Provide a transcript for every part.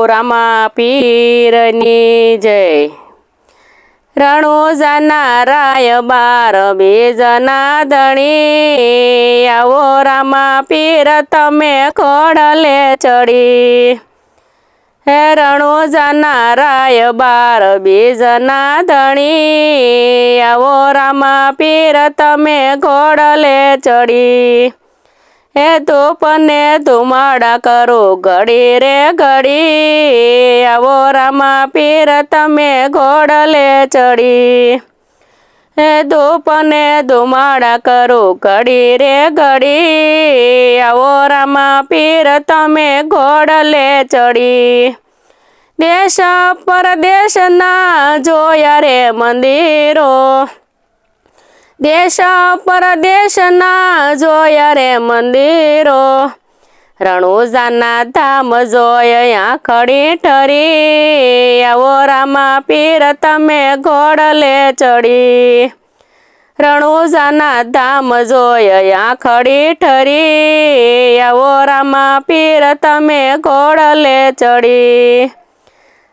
રામા પીરની જય। રણુજાના રાય બાર બીજના ધણી, આવો રામા પીર તમે ખોડલે ચડી। હે રણુજાના રાય બાર બીજના ધણી, આવો રામા પીર તમે ખોડલે ચડી। હે ધૂપને ધુમાડા કરો ઘડી રે ઘડી, આવો રામા પીર તમે ઘોડલે ચડી। હે ધૂપને ધુમાડા કરો ઘડી રે ઘડી, આવો રામા પીર તમે ઘોડલે ચડી। દેશ પરદેશના જોયા રે મંદિરો, દેશ પરદેશના જોયા રે મંદિરો, રણુજાના ધામ જોયા ખડી ઠરી, આવો રામા પીર તમે ઘોડલે ચડી। રણુજાના ધામ જોયા ખડી ઠરી, આવો રામા પીર તમે ઘોડલે ચડી।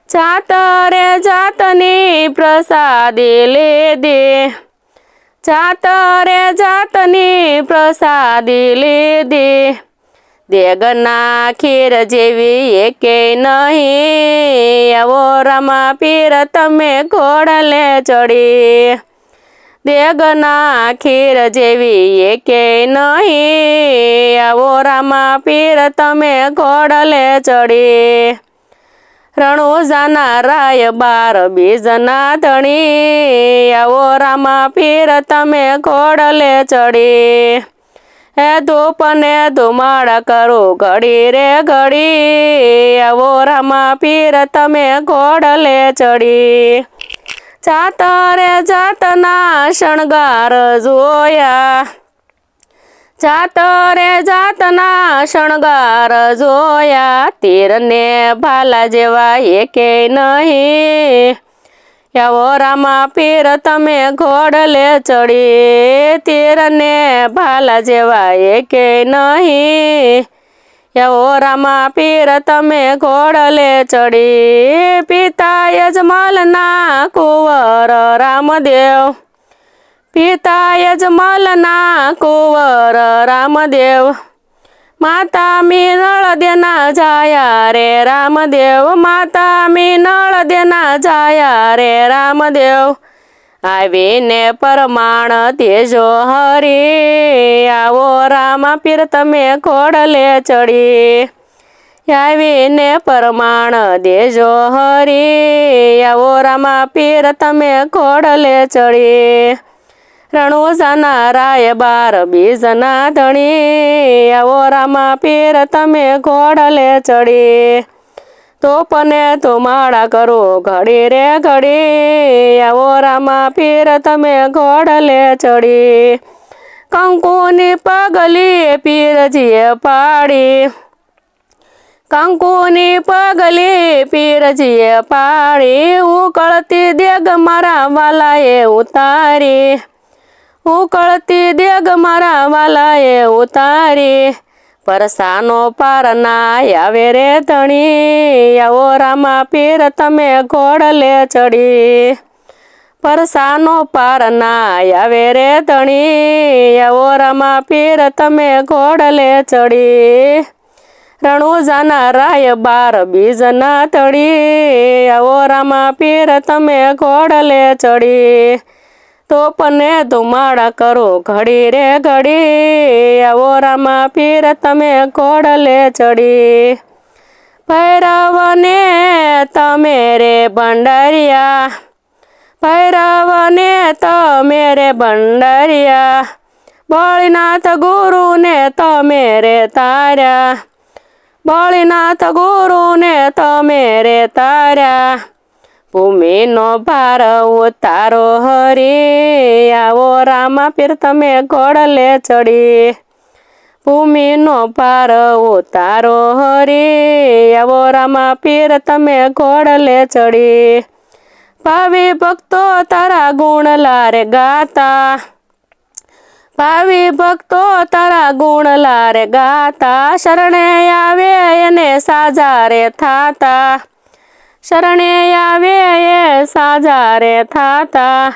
જાત રે જાતની પ્રસાદી લીધી, જાત રે જાતની પ્રસાદી લીધી, દેગના ખીર જેવી એકેય નહીં, આવો રામા પીર તમે ઘોડલે ચડી। દેગના ખીર જેવી એકેય નહીં, આવો રામા પીર તમે ઘોડલે ચડી। રણુજાના રાય બાર બીજના ધણી, આવો રામા પીર તમે ઘોડલે ચડી। હે ધૂપને ધુમાડા કરો ઘડી રે ઘડી, આવો રામા પીર તમે ઘોડલે ચડી। જાત રે જાતના શણગાર જોયા, જાત રે જાતના શણગાર જોયા, તીરને ભાલા જેવા એકેય નહીં, આવો રામા પીર તમે ઘોડલે ચડી। તીરને ભાલા જેવા એકેય નહીં, આવો રામા પીર તમે ઘોડલે ચડી। પિતા યજમાલના કુંવર રામદેવ, પિતા યજમાલના કુંવર રામદેવ, માતા મીનળ દેના જાયા રે રામદેવ, માતા મીનળ દેના જાયા રે રામદેવ, આવીને પરમાણ તેજો હરી, આવો રામા પીર તમે ઘોડલે ચડી। આવીને પરમાણ દેજો હરી, આવો રામા પીર તમે ઘોડલે ચડી। રણુજાના રાય બાર બીજના ધણી, આવો રામા પીર તમે ઘોડલે ચડી। ધૂપને ધુમાડા કરો ઘડી રે ઘડી, આવો રામા પીર તમે ઘોડલે ચડી। કંકુની પગલી પીરજીએ પાડી, કંકુની પગલી પીરજીએ પાડી, ઉકળતી દેગ મારા વાલાએ ઉતારી, ઉકળતી દેગ મારા વાલાએ ઉતારી, પરસાનો પાર ના આવે રે ધણી, આવો રામા પીર તમે ઘોડલે ચડી। પરસાનો પાર ના આવે રે ધણી, આવો રામા પીર તમે ઘોડલે ચડી। રણુજાના રાય બાર બીજના ધણી, આવો રામા પીર તમે ઘોડલે ચડી। ધૂપને ધુમાડા કરો ઘડી રે ઘડી, આવો રામા પીર તમે ઘોડલે ચડી। ભૈરવને તમે રે ભંડારિયા, ભૈરવને તમે રે ભંડારિયા, ભોળીનાથ ગુરુને તમે રે તાર્યા, ભોળીનાથ ગુરુને તમે રે તાર્યા, ભૂમિનો ભાર ઉતારો હરી, આવો રામા પીર તમે ઘોડલે ચડી। ભૂમિનો ભાર ઉતારો હરી, આવો રામા પીર તમે ઘોડલે ચડી। ભાવિ ભક્તો તારા ગુણ લારે ગાતા, ભાવિ ભક્તો તારા ગુણ લારે ગાતા, શરણે આવે એને સાજા રે થાતા, શરણે આવે એ સાજા રે થાતા.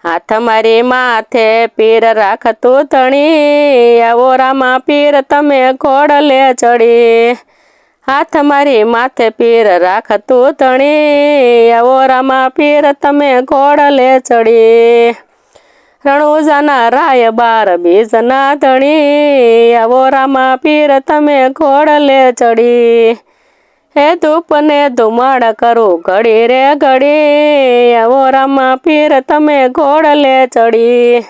હાથ મારી માથે પીર રાખતું તણી, આવો રામા પીર તમે ઘોડલે ચડી. હાથ મારી માથે પીર રાખતું તણી, આવો રામા પીર તમે ઘોડલે ચડી. રણુજાના રાય 12 બીજના ધણી, આવો રામા પીર તમે ઘોડલે ચડી. હે ધૂપ ને ધુમાડ કરું ઘડી રે ઘડી, આવો રામા પીર તમે ઘોડલે ચડી.